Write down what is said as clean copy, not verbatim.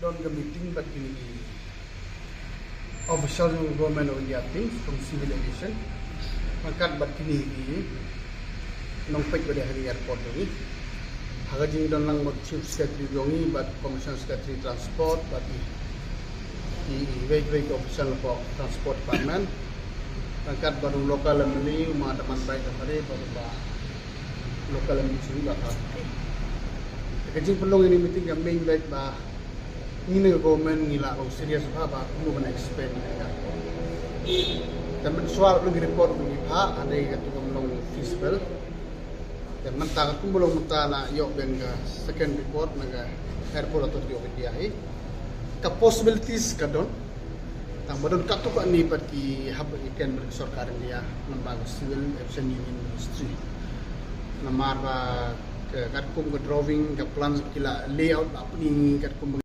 don't the meeting but the official government of India things from civil aviation mangkat bat kini nong pek pada hari airport ni hagaji don lang mod chief secretary yongi bat commission secretary transport bat di vehicle official for transport department mangkat baru lokal meli uma teman baik kembali baru lokal meli sini ba kajing pelong ini meeting yang main baik ba ini government nila ko serious ba kuno ban expand ya teman soal lagi report ni ha ada yang tu long fiscal dan mentang tu belum mentala yok benga second report naga airport authority of India ka possibilities kadon tang badon katu ka ni pati hab ikan bersorkar India lembaga civil aviation industry namar ba kat kum drawing ka plans kila layout apa ni kat kum